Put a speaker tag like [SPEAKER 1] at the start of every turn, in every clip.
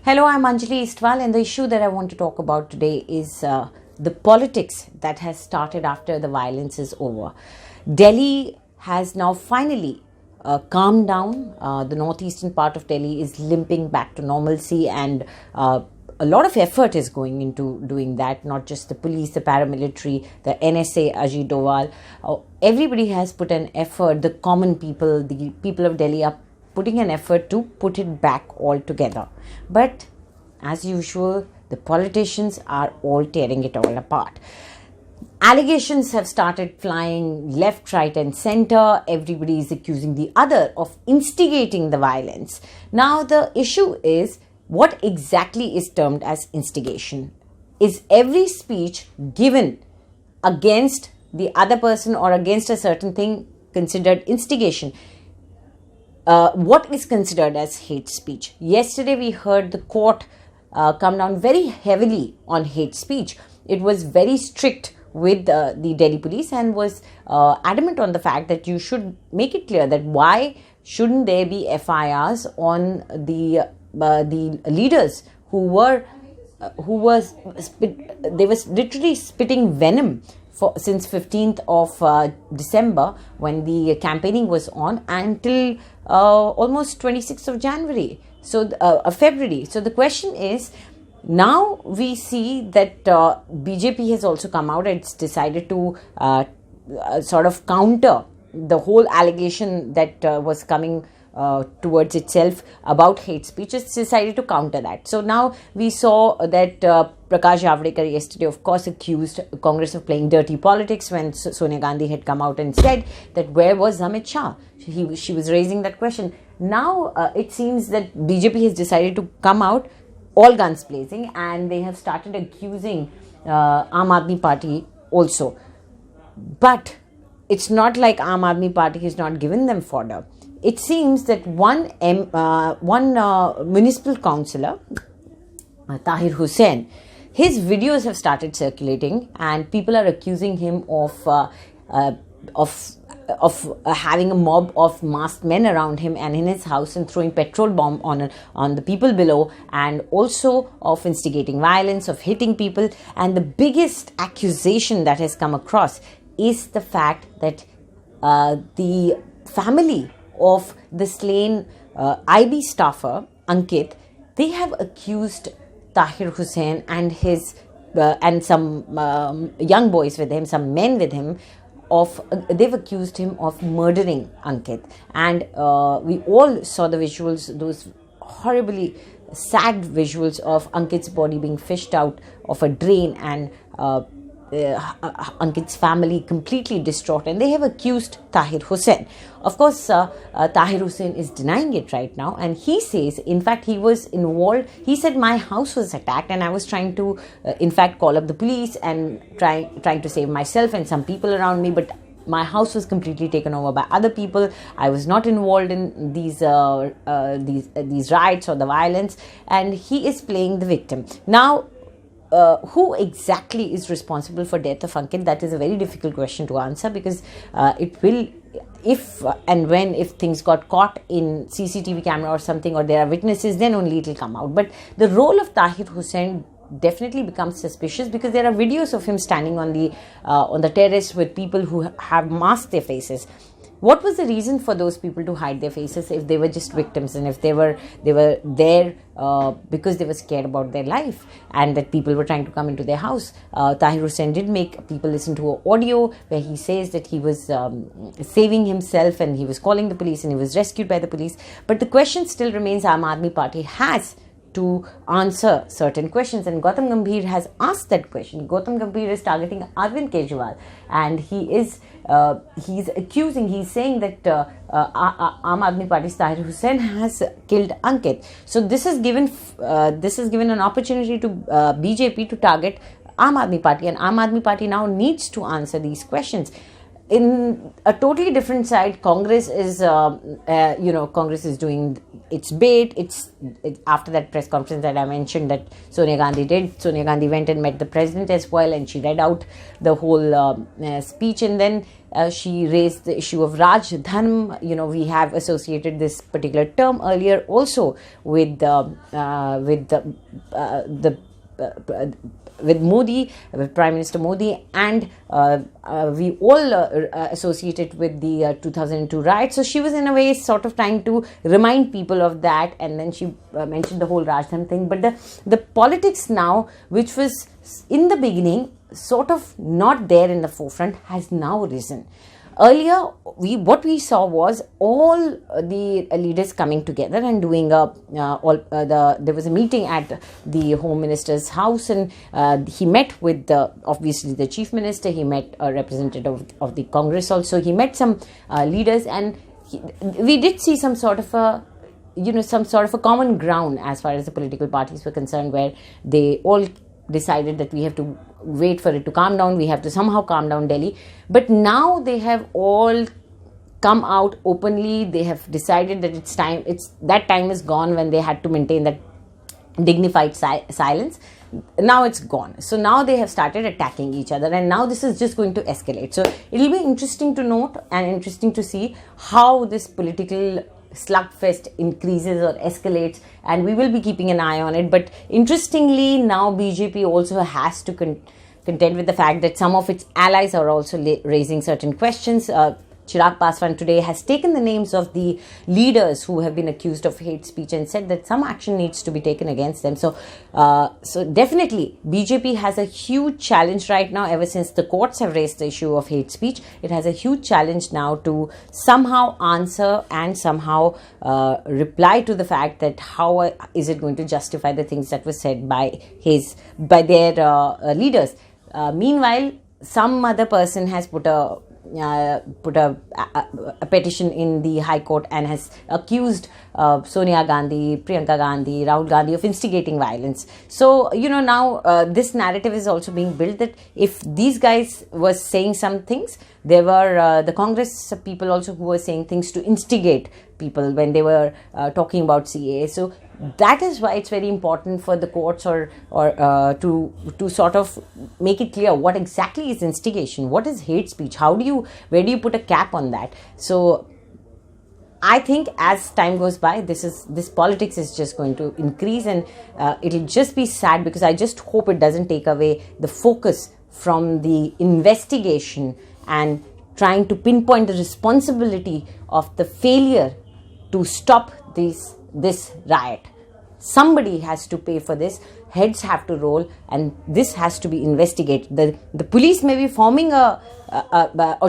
[SPEAKER 1] Hello, I'm Anjilee Istwal, and the issue that I want to talk about today is the politics that has started after the violence is over. Delhi has now finally calmed down. The northeastern part of Delhi is limping back to normalcy, and a lot of effort is going into doing that. Not just the police, the paramilitary, the NSA, Ajit Doval. Everybody has put an effort. The common people, the people of Delhi are putting an effort to put it back all together. But as usual, the politicians are all tearing it all apart. Allegations have started flying left, right and center. Everybody is accusing the other of instigating the violence. Now the issue is, what exactly is termed as instigation? Is every speech given against the other person or against a certain thing considered instigation? What is considered as hate speech? Yesterday we heard the court come down very heavily on hate speech. It was very strict with the Delhi police and was adamant on the fact that you should make it clear that why shouldn't there be FIRs on the leaders who were literally spitting venom since 15th of December, when the campaigning was on, until almost 26th of January, so February. So the question is, now we see that BJP has also come out. It's decided to sort of counter the whole allegation that was coming towards itself about hate speech. It's decided to counter that. So now we saw that Prakash Javadekar yesterday, of course, accused Congress of playing dirty politics when Sonia Gandhi had come out and said that where was Amit Shah? She was raising that question. Now it seems that BJP has decided to come out all guns blazing, and they have started accusing Aam Aadmi Party also. But it's not like Aam Aadmi Party has not given them fodder. It seems that one municipal councillor, Tahir Hussain, his videos have started circulating, and people are accusing him of having a mob of masked men around him and in his house, and throwing petrol bomb on the people below, and also of instigating violence, of hitting people. And the biggest accusation that has come across is the fact that the family of the slain IB staffer Ankit, they have accused Tahir Hussain and his and some young boys with him, some men with him, they've accused him of murdering Ankit. And we all saw the visuals, those horribly sad visuals of Ankit's body being fished out of a drain, and Ankit's family completely distraught, and they have accused Tahir Hussain. Of course, Tahir Hussain is denying it right now, and he says, in fact, he was involved. He said, my house was attacked and I was trying to, in fact, call up the police and trying to save myself and some people around me, but my house was completely taken over by other people. I was not involved in these riots or the violence, and he is playing the victim. Now, who exactly is responsible for death of Ankit? That is a very difficult question to answer, because it will, if things got caught in CCTV camera or something, or there are witnesses, then only it will come out. But the role of Tahir Hussain definitely becomes suspicious, because there are videos of him standing on the terrace with people who have masked their faces. What was the reason for those people to hide their faces if they were just victims, and if they were there because they were scared about their life and that people were trying to come into their house? Tahir Hussain did make people listen to an audio where he says that he was saving himself and he was calling the police and he was rescued by the police. But the question still remains, Aam Aadmi Party has to answer certain questions, and Gautam Gambhir has asked that question. Gautam Gambhir is targeting Arvind Kejriwal, and he's saying that Aam Aadmi Party's Tahir Hussain has killed Ankit. So this has given an opportunity to BJP to target Aam Aadmi Party, and Aam Aadmi Party now needs to answer these questions. in a totally different side, Congress is, Congress is doing its bait. It's after that press conference that I mentioned that Sonia Gandhi did. Sonia Gandhi went and met the president as well, and she read out the whole speech, and then she raised the issue of Raj Dharm. We have associated this particular term earlier also with with Modi, with Prime Minister Modi, and we all associate it with the 2002 riots. So she was in a way sort of trying to remind people of that, and then she mentioned the whole Rajdhan thing. But the politics now, which was in the beginning sort of not there in the forefront, has now risen. Earlier, what we saw was all the leaders coming together and doing there was a meeting at the Home Minister's house, and he met with obviously the Chief Minister. He met a representative of the Congress also. He met some leaders, and we did see some sort of a common ground as far as the political parties were concerned, where they all decided that we have to wait for it to calm down. We have to somehow calm down Delhi. But now they have all come out openly. They have decided that it's time. That time is gone when they had to maintain that dignified silence. Now it's gone. So now they have started attacking each other, and now this is just going to escalate. So it'll be interesting to note and interesting to see how this political slugfest increases or escalates, and we will be keeping an eye on it. But interestingly, now BJP also has to contend with the fact that some of its allies are also raising certain questions. Chirag Paswan today has taken the names of the leaders who have been accused of hate speech and said that some action needs to be taken against them. So definitely BJP has a huge challenge right now. Ever since the courts have raised the issue of hate speech, it has a huge challenge now to somehow answer and somehow reply to the fact that how is it going to justify the things that were said by their leaders. Meanwhile, some other person has put a petition in the High Court and has accused Sonia Gandhi, Priyanka Gandhi, Rahul Gandhi of instigating violence. So, now this narrative is also being built that if these guys were saying some things, there were the Congress people also who were saying things to instigate people when they were talking about CAA. So that is why it's very important for the courts or to sort of make it clear what exactly is instigation, what is hate speech, where do you put a cap on that. So I think as time goes by, this politics is just going to increase, and it'll just be sad, because I just hope it doesn't take away the focus from the investigation and trying to pinpoint the responsibility of the failure to stop this riot. Somebody has to pay for this. Heads have to roll, and this has to be investigated. The police may be forming or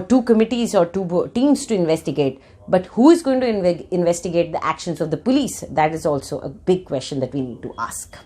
[SPEAKER 1] two committees or two teams to investigate, but who is going to investigate the actions of the police? That is also a big question that we need to ask.